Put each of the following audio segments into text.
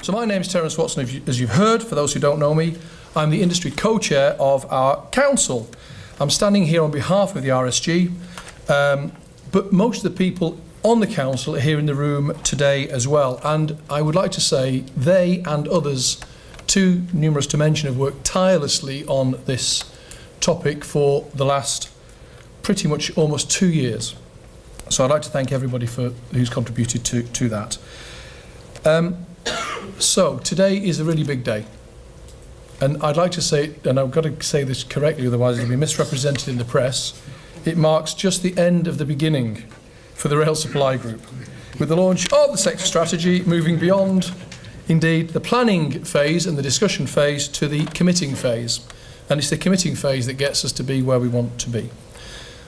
So my name is Terence Watson, as you've heard. For those who don't know me, I'm the industry co-chair of our council. I'm standing here on behalf of the RSG, but most of the people on the council are here in the room today as well. And I would like to say they and others, too numerous to mention, have worked tirelessly on this topic for the last pretty much almost 2 years. So I'd like to thank everybody who's contributed to that. So today is a really big day. And I'd like to say, and I've got to say this correctly, otherwise it'll be misrepresented in the press, it marks just the end of the beginning for the Rail Supply Group, with the launch of the sector strategy, moving beyond, indeed, the planning phase and the discussion phase to the committing phase. And it's the committing phase that gets us to be where we want to be.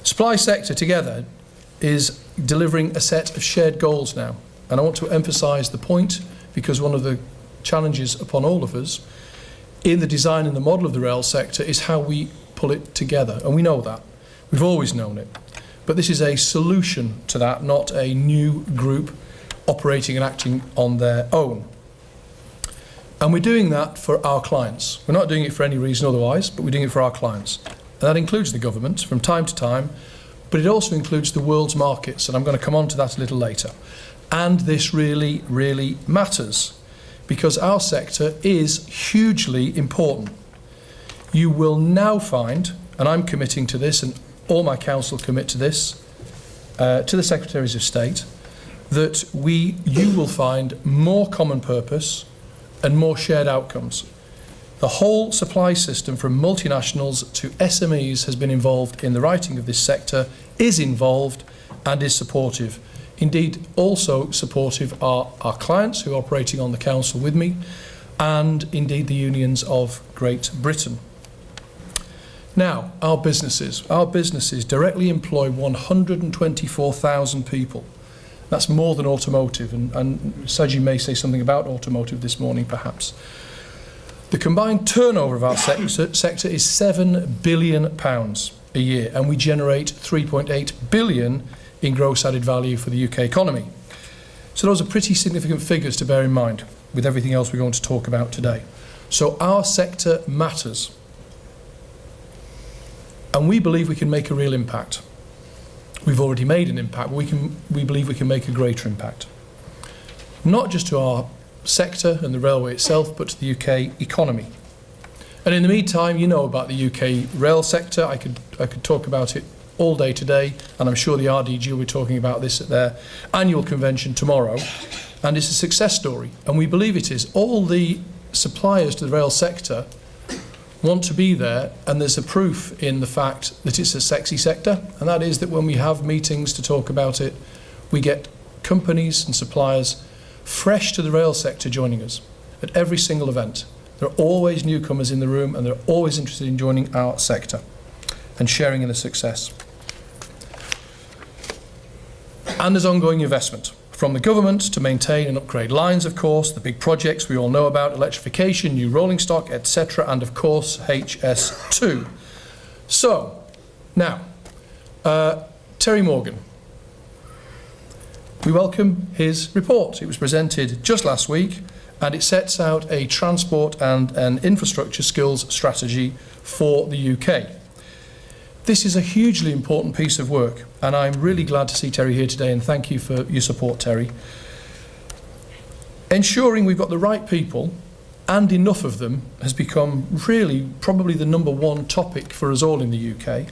Supply sector together is delivering a set of shared goals now. And I want to emphasise the point, because one of the challenges upon all of us in the design and the model of the rail sector is how we pull it together. And we know that. We've always known it. But this is a solution to that, not a new group operating and acting on their own. And we're doing that for our clients. We're not doing it for any reason otherwise, but we're doing it for our clients. And that includes the government from time to time, but it also includes the world's markets. And I'm going to come on to that a little later. And this really, really matters, because our sector is hugely important. You will now find, and I'm committing to this, and all my council commit to this, to the Secretaries of State, that you will find more common purpose and more shared outcomes. The whole supply system, from multinationals to SMEs, has been involved in the writing of this sector, is involved and is supportive. Indeed, also supportive are our clients who are operating on the council with me, and indeed the unions of Great Britain. Now, our businesses directly employ 124,000 people. That's more than automotive, and Saji may say something about automotive this morning perhaps. The combined turnover of our sector is £7 billion a year, and we generate 3.8 billion in gross added value for the UK economy. So those are pretty significant figures to bear in mind with everything else we're going to talk about today. So our sector matters. And we believe we can make a real impact. We've already made an impact, but we believe we can make a greater impact. Not just to our sector and the railway itself, but to the UK economy. And in the meantime, you know about the UK rail sector. I could talk about it all day today, and I'm sure the RDG will be talking about this at their annual convention tomorrow. And it's a success story, and we believe it is. All the suppliers to the rail sector want to be there, and there's a proof in the fact that it's a sexy sector, and that is that when we have meetings to talk about it, we get companies and suppliers fresh to the rail sector joining us at every single event. There are always newcomers in the room, and they're always interested in joining our sector and sharing in the success. And there's ongoing investment from the government to maintain and upgrade lines, of course, the big projects we all know about, electrification, new rolling stock, etc., and of course HS2. So, now, Terry Morgan. We welcome his report. It was presented just last week, and it sets out a transport and an infrastructure skills strategy for the UK. This is a hugely important piece of work, and I'm really glad to see Terry here today, and thank you for your support, Terry. Ensuring we've got the right people, and enough of them, has become really probably the #1 topic for us all in the UK,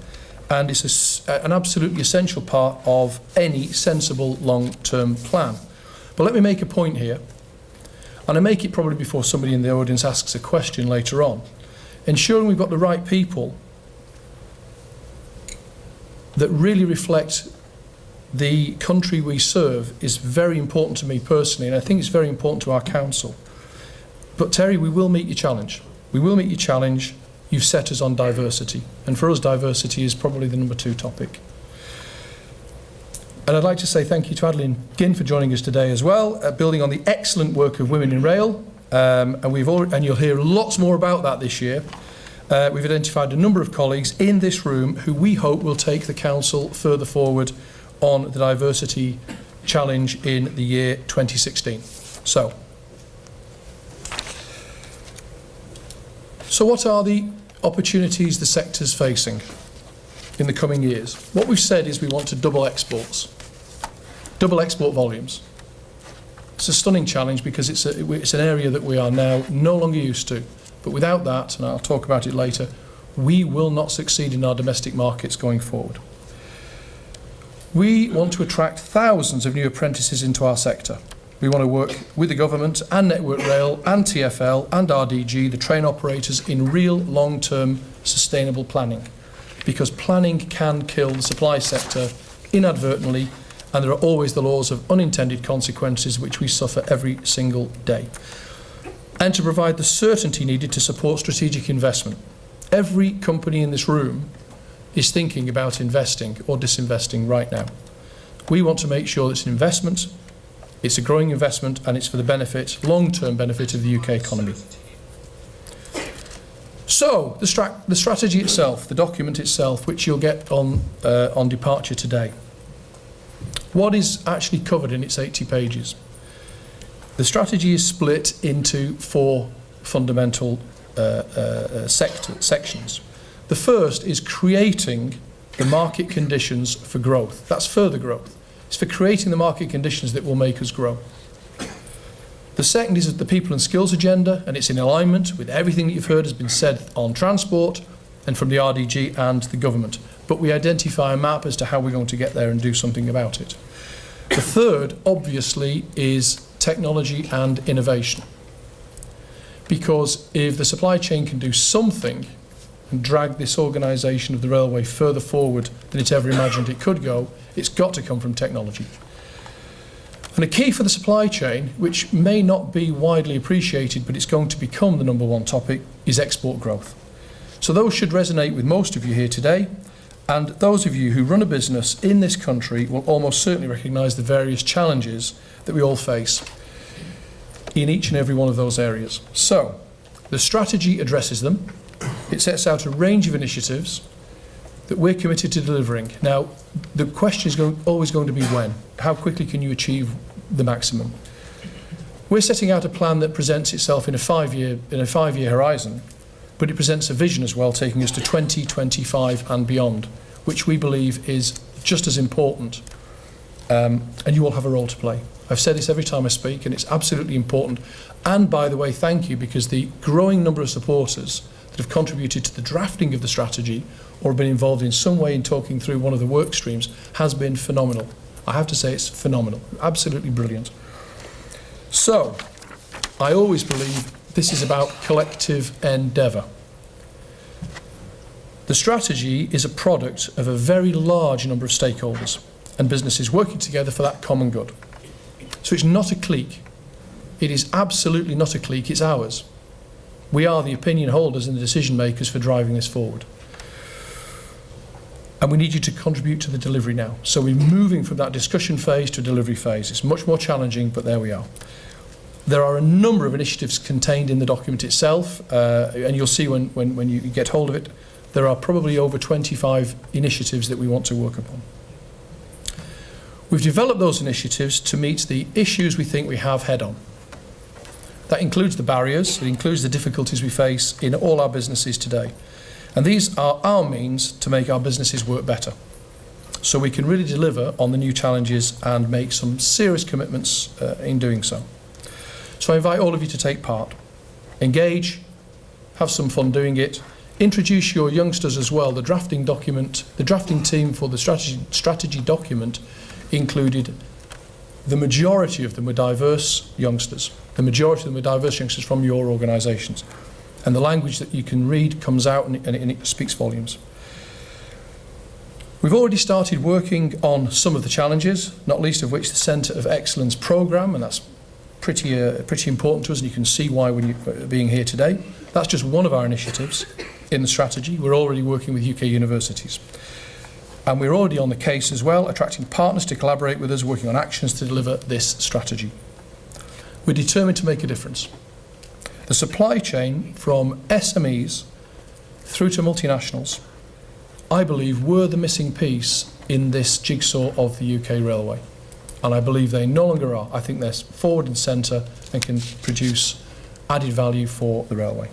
and it's an absolutely essential part of any sensible long-term plan. But let me make a point here, and I make it probably before somebody in the audience asks a question later on. Ensuring we've got the right people that really reflect the country we serve is very important to me personally, and I think it's very important to our council. But Terry, we will meet your challenge. We will meet your challenge. You've set us on diversity, and for us diversity is probably the #2 topic. And I'd like to say thank you to Adeline Ginn for joining us today as well, building on the excellent work of Women in Rail, and you'll hear lots more about that this year. We've identified a number of colleagues in this room who we hope will take the council further forward on the diversity challenge in the year 2016. So, So what are the opportunities the sector's facing in the coming years? What we've said is we want to double exports, double export volumes. It's a stunning challenge because it's an area that we are now no longer used to. But without that, and I'll talk about it later, we will not succeed in our domestic markets going forward. We want to attract thousands of new apprentices into our sector. We want to work with the government and Network Rail and TfL and RDG, the train operators, in real long-term sustainable planning. Because planning can kill the supply sector inadvertently, and there are always the laws of unintended consequences which we suffer every single day. And to provide the certainty needed to support strategic investment. Every company in this room is thinking about investing or disinvesting right now. We want to make sure it's an investment, it's a growing investment, and it's for the benefit, long-term benefit of the UK economy. So, the strategy itself, the document itself, which you'll get on departure today. What is actually covered in its 80 pages? The strategy is split into 4 fundamental sections. The first is creating the market conditions for growth. That's further growth. It's for creating the market conditions that will make us grow. The second is the people and skills agenda, and it's in alignment with everything that you've heard has been said on transport and from the RDG and the government. But we identify a map as to how we're going to get there and do something about it. The third, obviously, is technology and innovation. Because if the supply chain can do something and drag this organisation of the railway further forward than it ever imagined it could go, it's got to come from technology. And a key for the supply chain, which may not be widely appreciated, but it's going to become the number one topic, is export growth. So those should resonate with most of you here today, and those of you who run a business in this country will almost certainly recognise the various challenges that we all face in each and every one of those areas. So, the strategy addresses them. It sets out a range of initiatives that we're committed to delivering. Now, the question is always going to be when. How quickly can you achieve the maximum? We're setting out a plan that presents itself in a five-year horizon, but it presents a vision as well, taking us to 2025 and beyond, which we believe is just as important, and you all have a role to play. I've said this every time I speak, and it's absolutely important. And by the way, thank you, because the growing number of supporters that have contributed to the drafting of the strategy or have been involved in some way in talking through one of the work streams has been phenomenal. I have to say it's phenomenal, absolutely brilliant. So, I always believe this is about collective endeavour. The strategy is a product of a very large number of stakeholders and businesses working together for that common good. So it's not a clique. It is absolutely not a clique, it's ours. We are the opinion holders and the decision makers for driving this forward. And we need you to contribute to the delivery now. So we're moving from that discussion phase to a delivery phase. It's much more challenging, but there we are. There are a number of initiatives contained in the document itself, and you'll see when you get hold of it, there are probably over 25 initiatives that we want to work upon. We've developed those initiatives to meet the issues we think we have head on. That includes the barriers, it includes the difficulties we face in all our businesses today. And these are our means to make our businesses work better. So we can really deliver on the new challenges and make some serious commitments in doing so. So I invite all of you to take part. Engage, have some fun doing it, introduce your youngsters as well. The drafting team for the strategy document included the majority of them were diverse youngsters. The majority of them were diverse youngsters from your organisations. And the language that you can read comes out and it speaks volumes. We've already started working on some of the challenges, not least of which the Centre of Excellence programme, and that's pretty important to us, and you can see why when you're being here today. That's just one of our initiatives in the strategy. We're already working with UK universities. And we're already on the case as well, attracting partners to collaborate with us, working on actions to deliver this strategy. We're determined to make a difference. The supply chain from SMEs through to multinationals, I believe, were the missing piece in this jigsaw of the UK railway. And I believe they no longer are. I think they're forward and centre and can produce added value for the railway.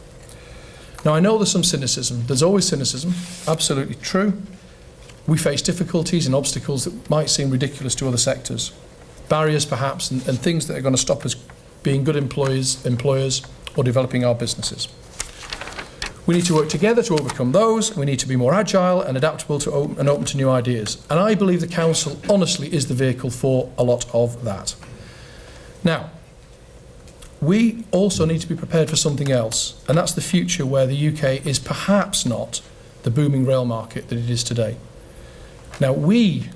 Now, I know there's some cynicism. There's always cynicism, absolutely true. We face difficulties and obstacles that might seem ridiculous to other sectors. Barriers, perhaps, and things that are going to stop us being good employers, or developing our businesses. We need to work together to overcome those. We need to be more agile and adaptable and open to new ideas. And I believe the Council, honestly, is the vehicle for a lot of that. Now, we also need to be prepared for something else, and that's the future where the UK is perhaps not the booming rail market that it is today. Now, we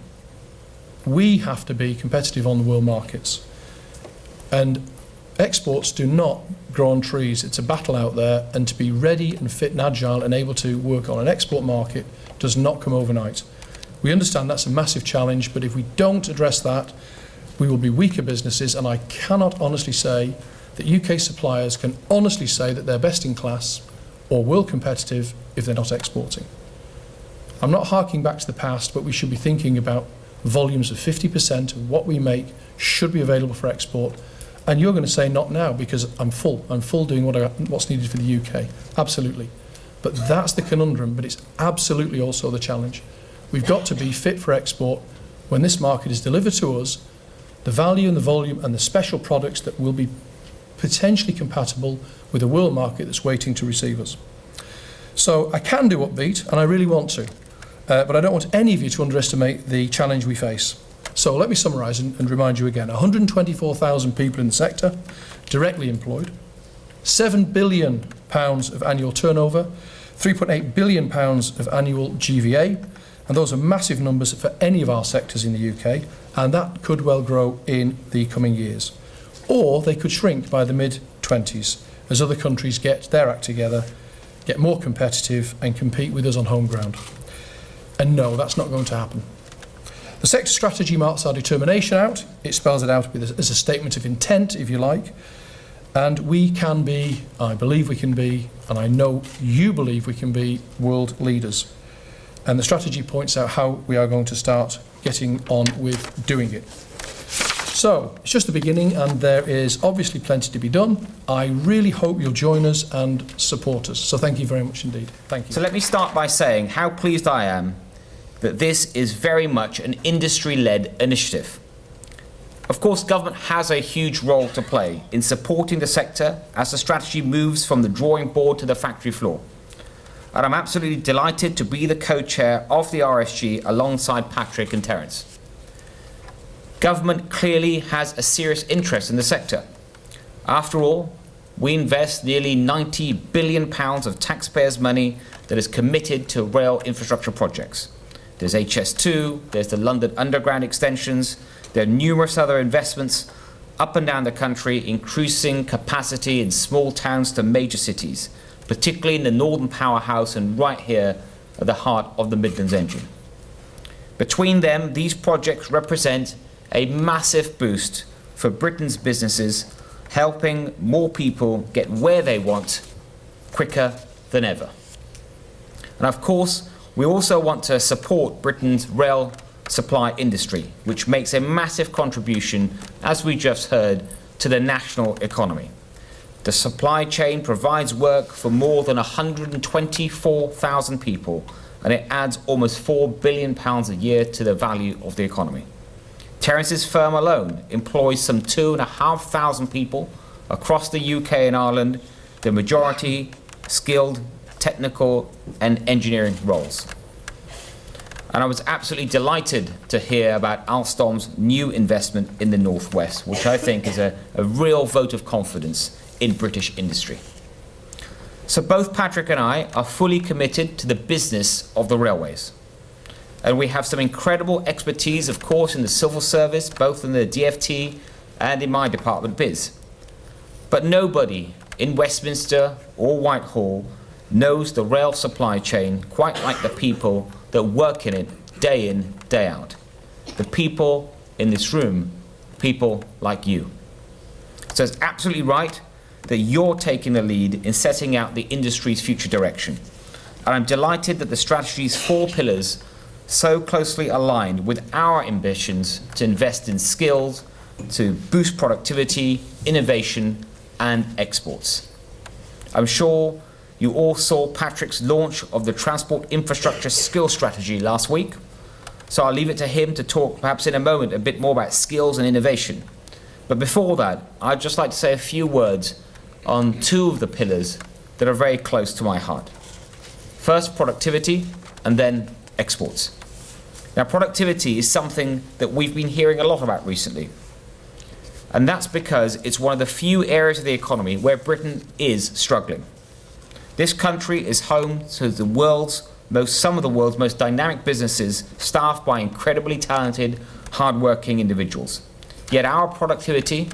have to be competitive on the world markets. And exports do not grow on trees. It's a battle out there, and to be ready and fit and agile and able to work on an export market does not come overnight. We understand that's a massive challenge, but if we don't address that, we will be weaker businesses, and I cannot honestly say that UK suppliers can honestly say that they're best in class or world competitive if they're not exporting. I'm not harking back to the past, but we should be thinking about volumes of 50% of what we make should be available for export. And you're going to say not now because I'm full doing what's needed for the UK. Absolutely. But that's the conundrum, but it's absolutely also the challenge. We've got to be fit for export when this market is delivered to us, the value and the volume and the special products that will be potentially compatible with a world market that's waiting to receive us. So I can do upbeat, and I really want to, but I don't want any of you to underestimate the challenge we face. So let me summarise and remind you again. 124,000 people in the sector, directly employed, £7 billion of annual turnover, £3.8 billion of annual GVA, and those are massive numbers for any of our sectors in the UK, and that could well grow in the coming years. Or they could shrink by the mid-20s as other countries get their act together, get more competitive and compete with us on home ground. And no, that's not going to happen. The sector strategy marks our determination out. It spells it out as a statement of intent, if you like. And we can be, I believe we can be, and I know you believe we can be, world leaders. And the strategy points out how we are going to start getting on with doing it. So, it's just the beginning, and there is obviously plenty to be done. I really hope you'll join us and support us. So thank you very much indeed. Thank you. So let me start by saying how pleased I am that this is very much an industry-led initiative. Of course, government has a huge role to play in supporting the sector as the strategy moves from the drawing board to the factory floor. And I'm absolutely delighted to be the co-chair of the RSG alongside Patrick and Terence. Government clearly has a serious interest in the sector. After all, we invest nearly £90 billion of taxpayers' money that is committed to rail infrastructure projects. There's HS2, there's the London Underground extensions, there are numerous other investments up and down the country, increasing capacity in small towns to major cities, particularly in the Northern Powerhouse and right here at the heart of the Midlands engine. Between them, these projects represent a massive boost for Britain's businesses, helping more people get where they want quicker than ever. And of course, we also want to support Britain's rail supply industry, which makes a massive contribution, as we just heard, to the national economy. The supply chain provides work for more than 124,000 people, and it adds almost £4 billion a year to the value of the economy. Terence's firm alone employs some 2,500 people across the UK and Ireland, the majority skilled, technical and engineering roles. And I was absolutely delighted to hear about Alstom's new investment in the Northwest, which I think is a real vote of confidence in British industry. So both Patrick and I are fully committed to the business of the railways. And we have some incredible expertise, of course, in the civil service, both in the DFT and in my department, Biz. But nobody in Westminster or Whitehall knows the rail supply chain quite like the people that work in it day in, day out. The people in this room, people like you. So it's absolutely right that you're taking the lead in setting out the industry's future direction. And I'm delighted that the strategy's 4 pillars so closely aligned with our ambitions to invest in skills, to boost productivity, innovation, and exports. I'm sure you all saw Patrick's launch of the Transport Infrastructure Skills Strategy last week. So I'll leave it to him to talk perhaps in a moment a bit more about skills and innovation. But before that, I'd just like to say a few words on two of the pillars that are very close to my heart. First, productivity, and then exports. Now, productivity is something that we've been hearing a lot about recently. And that's because it's one of the few areas of the economy where Britain is struggling. This country is home to some of the world's most dynamic businesses, staffed by incredibly talented, hard-working individuals. Yet our productivity,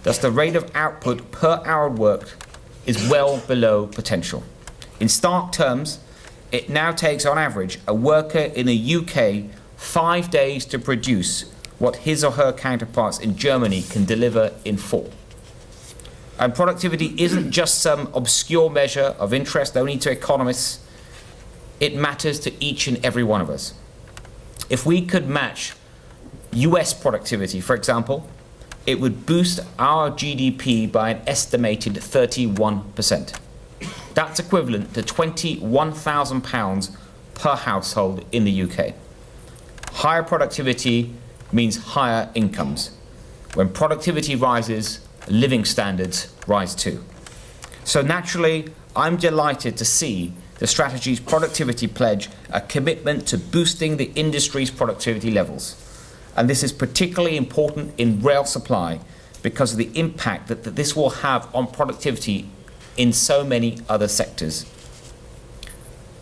thus the rate of output per hour worked, is well below potential. In stark terms, it now takes on average a worker in the UK 5 days to produce what his or her counterparts in Germany can deliver in 4. And productivity isn't just some obscure measure of interest only to economists. It matters to each and every one of us. If we could match US productivity, for example, it would boost our GDP by an estimated 31%. That's equivalent to £21,000 per household in the UK. Higher productivity means higher incomes. When productivity rises, living standards rise too. So naturally, I'm delighted to see the strategy's productivity pledge a commitment to boosting the industry's productivity levels. And this is particularly important in rail supply because of the impact that this will have on productivity in so many other sectors.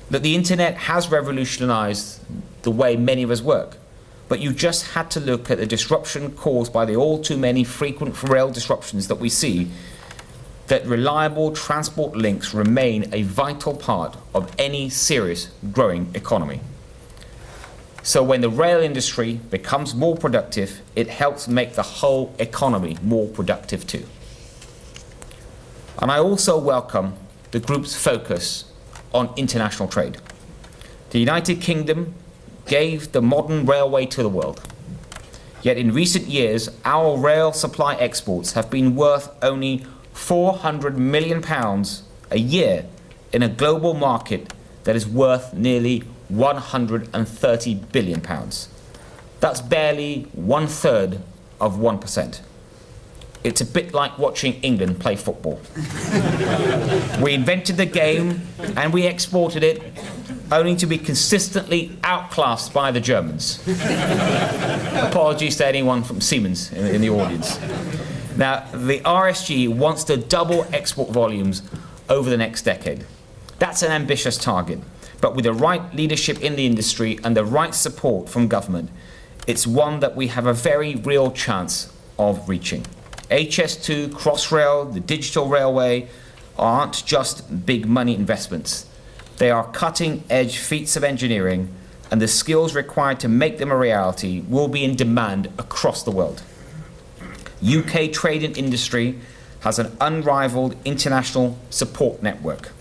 That the internet has revolutionized the way many of us work, but you just had to look at the disruption caused by the all too many frequent rail disruptions that we see, that reliable transport links remain a vital part of any serious growing economy. So when the rail industry becomes more productive, it helps make the whole economy more productive too. And I also welcome the group's focus on international trade. The United Kingdom gave the modern railway to the world. Yet in recent years, our rail supply exports have been worth only £400 million a year in a global market that is worth nearly £130 billion. That's barely 1/3 of 1%. It's a bit like watching England play football. We invented the game and we exported it, only to be consistently outclassed by the Germans. Apologies to anyone from Siemens in the audience. Now, the RSG wants to double export volumes over the next decade. That's an ambitious target, but with the right leadership in the industry and the right support from government, it's one that we have a very real chance of reaching. HS2, Crossrail, the digital railway aren't just big money investments. They are cutting-edge feats of engineering, and the skills required to make them a reality will be in demand across the world. UK trade and industry has an unrivaled international support network,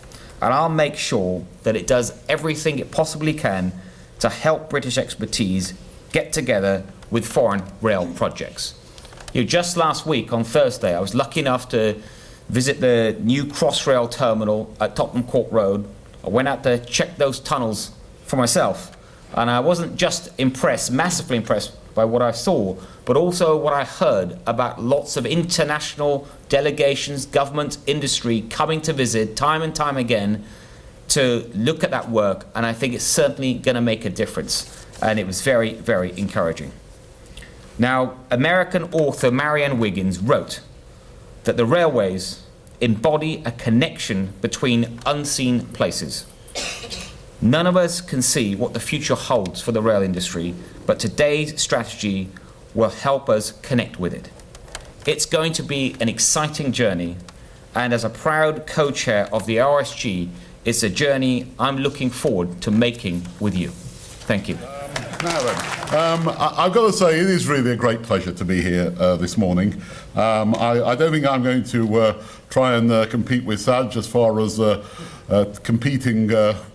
and I'll make sure that it does everything it possibly can to help British expertise get together with foreign rail projects. Just last week on Thursday, I was lucky enough to visit the new Crossrail terminal at Tottenham Court Road. I went out to check those tunnels for myself, and I wasn't just impressed, massively impressed by what I saw, but also what I heard about lots of international delegations, government, industry coming to visit time and time again to look at that work, and I think it's certainly going to make a difference, and it was very, very encouraging. Now, American author Marianne Wiggins wrote that the railways embody a connection between unseen places. None of us can see what the future holds for the rail industry, but today's strategy will help us connect with it. It's going to be an exciting journey, and as a proud co-chair of the RSG, it's a journey I'm looking forward to making with you. Thank you. Now then, I've got to say, it is really a great pleasure to be here this morning. I don't think I'm going to try and compete with Saj as far as competing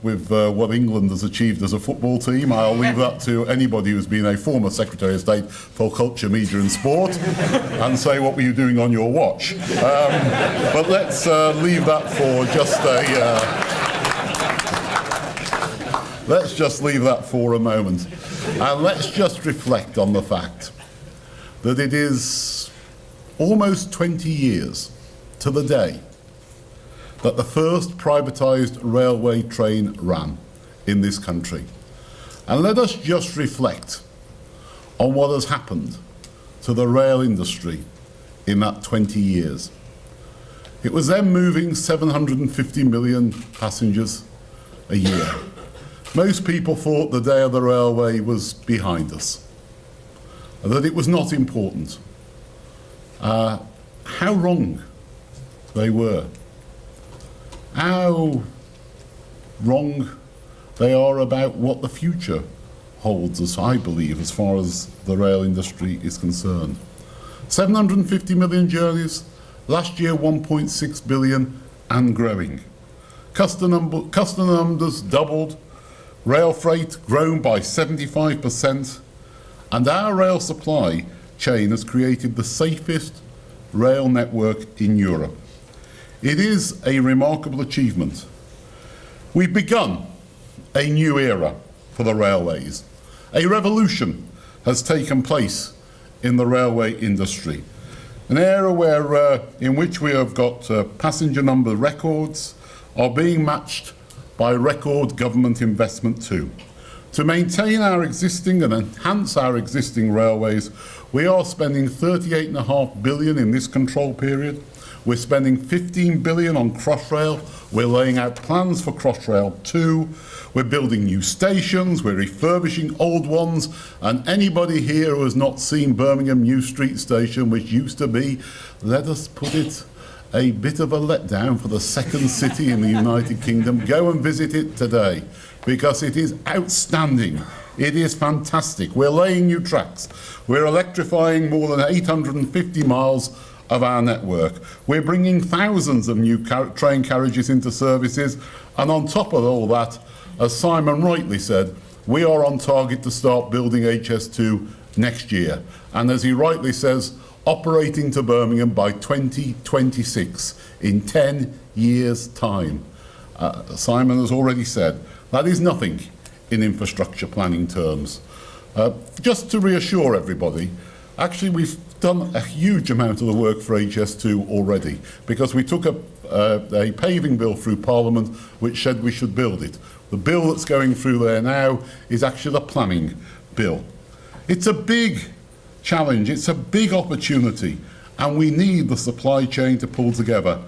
with what England has achieved as a football team. I'll leave that to anybody who's been a former Secretary of State for Culture, Media and Sport and say, what were you doing on your watch? But let's leave that for just let's just leave that for a moment. And let's just reflect on the fact that it is almost 20 years to the day that the first privatised railway train ran in this country. And let us just reflect on what has happened to the rail industry in that 20 years. It was then moving 750 million passengers a year. Most people thought the day of the railway was behind us, and that it was not important. How wrong they were. How wrong they are about what the future holds, as I believe, as far as the rail industry is concerned. 750 million journeys, last year 1.6 billion and growing. Customer numbers doubled, rail freight grown by 75%, and our rail supply chain has created the safest rail network in Europe. It is a remarkable achievement. We've begun a new era for the railways. A revolution has taken place in the railway industry. An era where, in which we have got passenger number records are being matched by record government investment too. To maintain our existing and enhance our existing railways, we are spending 38.5 billion in this control period. We're spending 15 billion on Crossrail. We're laying out plans for Crossrail 2. We're building new stations. We're refurbishing old ones. And anybody here who has not seen Birmingham New Street Station, which used to be, let us put it, a bit of a letdown for the second city in the United Kingdom, go and visit it today, because it is outstanding. It is fantastic. We're laying new tracks. We're electrifying more than 850 miles of our network. We're bringing thousands of new train carriages into services, and on top of all that, as Simon rightly said, we are on target to start building HS2 next year. And as he rightly says, operating to Birmingham by 2026, in 10 years' time. Simon has already said, that is nothing in infrastructure planning terms. Just to reassure everybody, actually we've done a huge amount of the work for HS2 already, because we took a paving bill through Parliament which said we should build it. The bill that's going through there now is actually the planning bill. It's a big challenge, it's a big opportunity, and we need the supply chain to pull together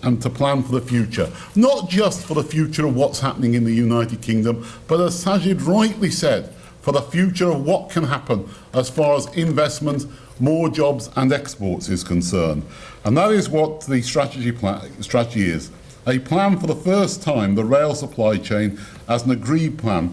and to plan for the future. Not just for the future of what's happening in the United Kingdom, but as Sajid rightly said, for the future of what can happen as far as investment, more jobs and exports is concerned. And that is what the strategy is. A plan for the first time, the rail supply chain as an agreed plan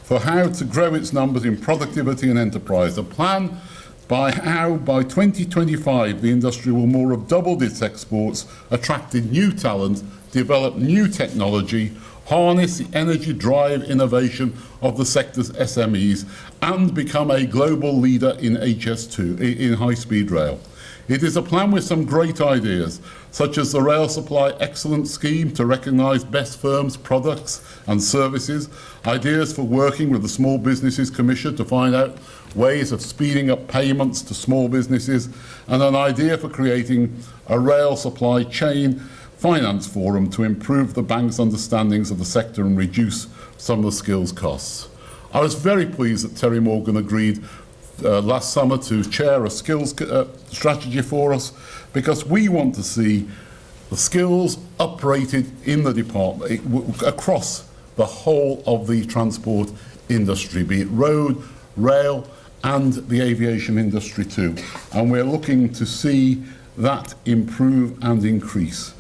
for how to grow its numbers in productivity and enterprise. A plan by how by 2025 the industry will more have doubled its exports, attracted new talent, developed new technology, harness the energy drive innovation of the sector's SMEs, and become a global leader in HS2, in high-speed rail. It is a plan with some great ideas, such as the Rail Supply Excellence Scheme to recognise best firms, products and services, ideas for working with the Small Businesses Commission to find out ways of speeding up payments to small businesses, and an idea for creating a rail supply chain finance forum to improve the bank's understandings of the sector and reduce some of the skills costs. I was very pleased that Terry Morgan agreed last summer to chair a skills strategy for us, because we want to see the skills uprated in the department across the whole of the transport industry, be it road, rail and the aviation industry too. And we're looking to see that improve and increase.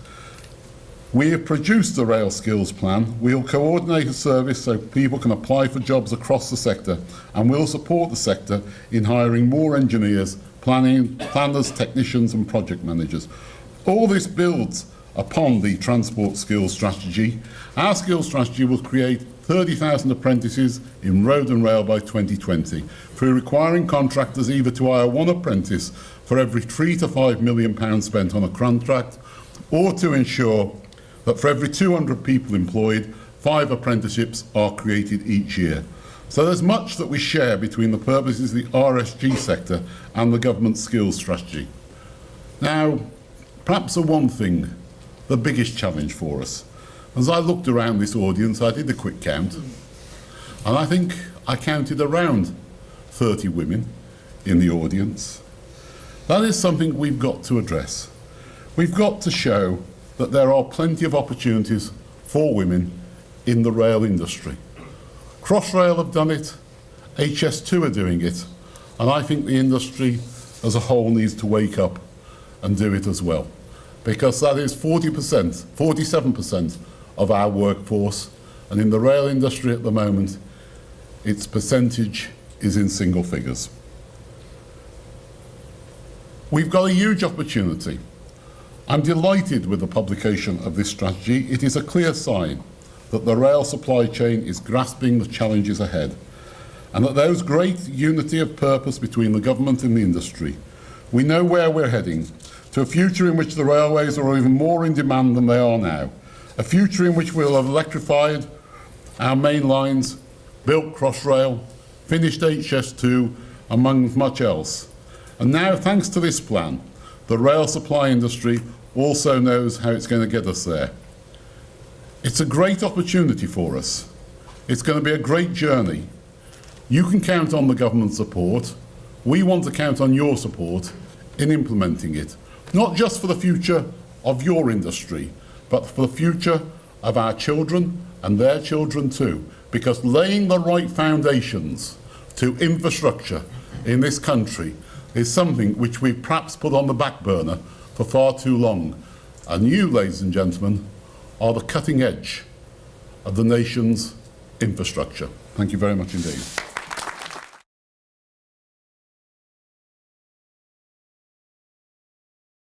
We have produced the Rail Skills Plan. We'll coordinate a service so people can apply for jobs across the sector, and we'll support the sector in hiring more engineers, planners, technicians and project managers. All this builds upon the Transport Skills Strategy. Our skills strategy will create 30,000 apprentices in road and rail by 2020 through requiring contractors either to hire one apprentice for every £3 to £5 million spent on a contract, or to ensure that for every 200 people employed, 5 apprenticeships are created each year. So there's much that we share between the purposes of the RSG sector and the government skills strategy. Now, perhaps the one thing, the biggest challenge for us. As I looked around this audience, I did a quick count, and I think I counted around 30 women in the audience. That is something we've got to address. We've got to show that there are plenty of opportunities for women in the rail industry. Crossrail have done it, HS2 are doing it, and I think the industry as a whole needs to wake up and do it as well, because that is 40%, 47% of our workforce, and in the rail industry at the moment, its percentage is in single figures. We've got a huge opportunity. I'm delighted with the publication of this strategy. It is a clear sign that the rail supply chain is grasping the challenges ahead, and that there is great unity of purpose between the government and the industry. We know where we're heading, to a future in which the railways are even more in demand than they are now, a future in which we'll have electrified our main lines, built Crossrail, finished HS2, among much else. And now, thanks to this plan, the rail supply industry also knows how it's going to get us there. It's a great opportunity for us. It's going to be a great journey. You can count on the government support. We want to count on your support in implementing it, not just for the future of your industry, but for the future of our children and their children too, because laying the right foundations to infrastructure in this country is something which we've perhaps put on the back burner for far too long. And you, ladies and gentlemen, are the cutting edge of the nation's infrastructure. Thank you very much indeed.